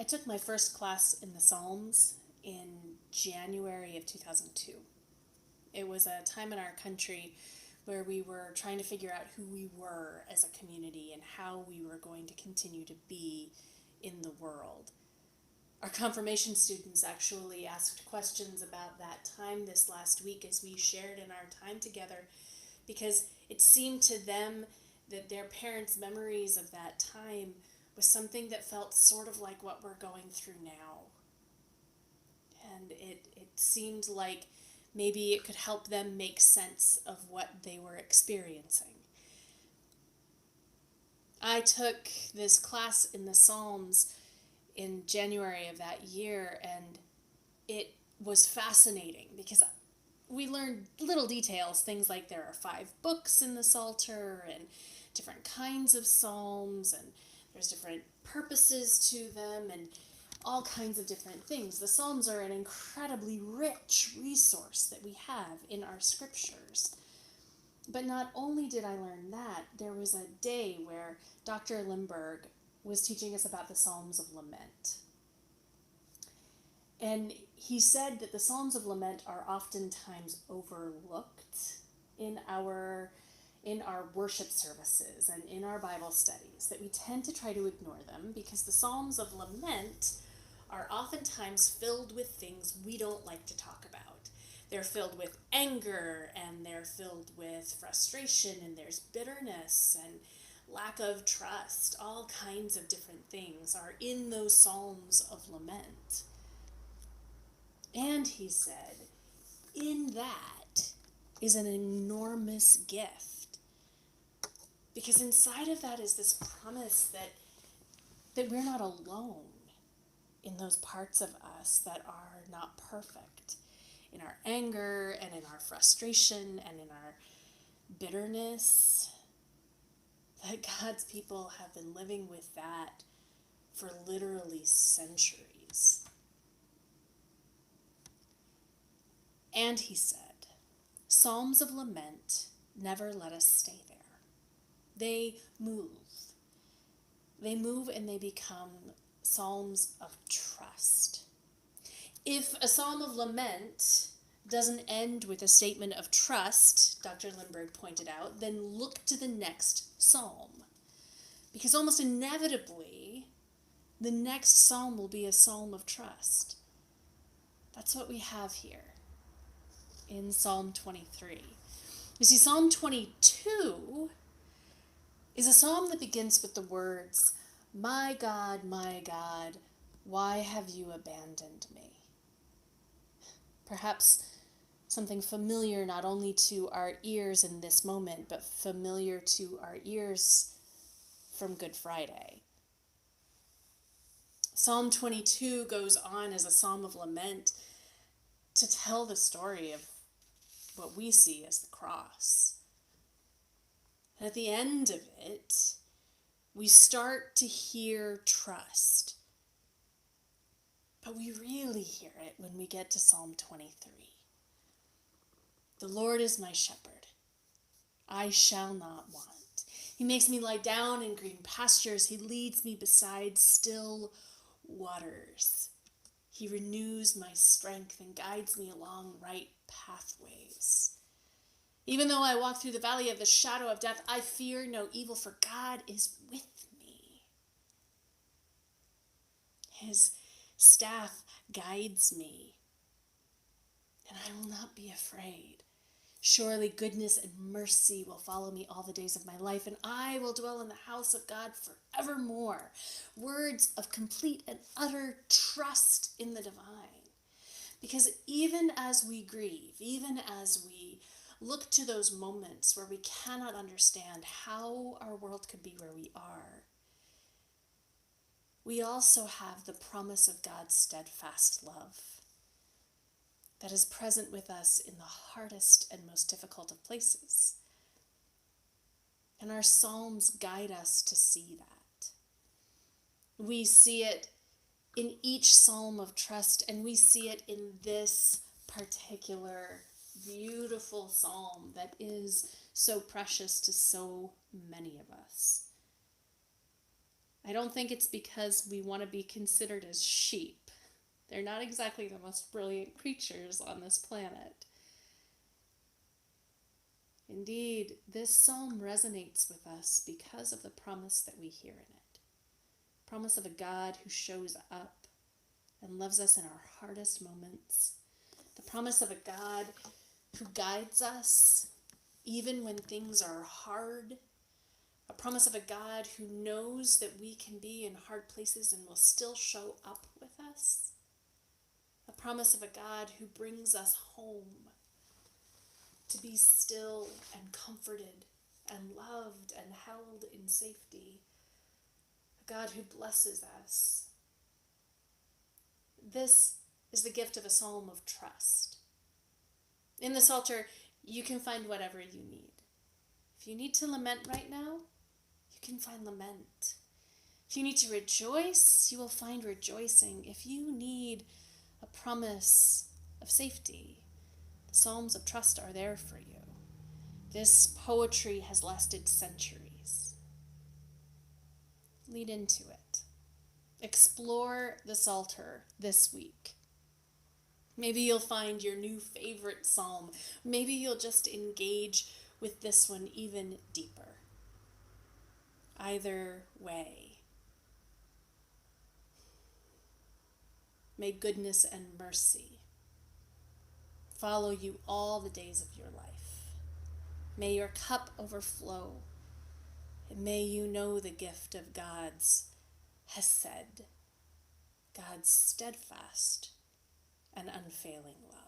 took my first class in the Psalms in January of 2002. It was a time in our country where we were trying to figure out who we were as a community and how we were going to continue to be in the world. Our confirmation students actually asked questions about that time this last week as we shared in our time together, because it seemed to them that their parents' memories of that time was something that felt sort of like what we're going through now. And it seemed like maybe it could help them make sense of what they were experiencing. I took this class in the Psalms in January of that year, and it was fascinating because we learned little details, things like there are 5 books in the Psalter and different kinds of psalms, and there's different purposes to them and all kinds of different things. The Psalms are an incredibly rich resource that we have in our scriptures. But not only did I learn that, there was a day where Dr. Limburg was teaching us about the Psalms of Lament. And he said that the Psalms of Lament are oftentimes overlooked in our worship services and in our Bible studies, that we tend to try to ignore them because the Psalms of Lament are oftentimes filled with things we don't like to talk about. They're filled with anger, and they're filled with frustration, and there's bitterness and lack of trust. All kinds of different things are in those Psalms of Lament. And he said, in that is an enormous gift. Because inside of that is this promise that we're not alone in those parts of us that are not perfect. In our anger and in our frustration and in our bitterness. That God's people have been living with that for literally centuries. And he said, Psalms of Lament never let us stay there. They move. They move and they become psalms of trust. If a psalm of lament doesn't end with a statement of trust, Dr. Limburg pointed out, then look to the next psalm. Because almost inevitably, the next psalm will be a psalm of trust. That's what we have here in Psalm 23. You see, Psalm 22 is a psalm that begins with the words, my God, why have you abandoned me? Perhaps something familiar not only to our ears in this moment, but familiar to our ears from Good Friday. Psalm 22 goes on as a psalm of lament to tell the story of what we see as the cross. And at the end of it, we start to hear trust. But we really hear it when we get to Psalm 23. The Lord is my shepherd. I shall not want. He makes me lie down in green pastures. He leads me beside still waters. He renews my strength and guides me along right pathways. Even though I walk through the valley of the shadow of death, I fear no evil, for God is with me. His staff guides me, and I will not be afraid. Surely goodness and mercy will follow me all the days of my life, and I will dwell in the house of God forevermore. Words of complete and utter trust in the divine. Because even as we grieve, even as we look to those moments where we cannot understand how our world could be where we are, we also have the promise of God's steadfast love that is present with us in the hardest and most difficult of places. And our Psalms guide us to see that. We see it in each Psalm of trust, and we see it in this particular beautiful Psalm that is so precious to so many of us. I don't think it's because we want to be considered as sheep. They're not exactly the most brilliant creatures on this planet. Indeed, this psalm resonates with us because of the promise that we hear in it. Promise of a God who shows up and loves us in our hardest moments. The promise of a God who guides us even when things are hard. A promise of a God who knows that we can be in hard places and will still show up with us. A promise of a God who brings us home to be still and comforted and loved and held in safety. A God who blesses us. This is the gift of a psalm of trust. In the Psalter, you can find whatever you need. If you need to lament right now, you can find lament. If you need to rejoice, you will find rejoicing. If you need a promise of safety, the Psalms of trust are there for you. This poetry has lasted centuries. Lead into it. Explore the Psalter this week. Maybe you'll find your new favorite psalm. Maybe you'll just engage with this one even deeper. Either way, may goodness and mercy follow you all the days of your life. May your cup overflow, and may you know the gift of God's hesed, God's steadfast and unfailing love.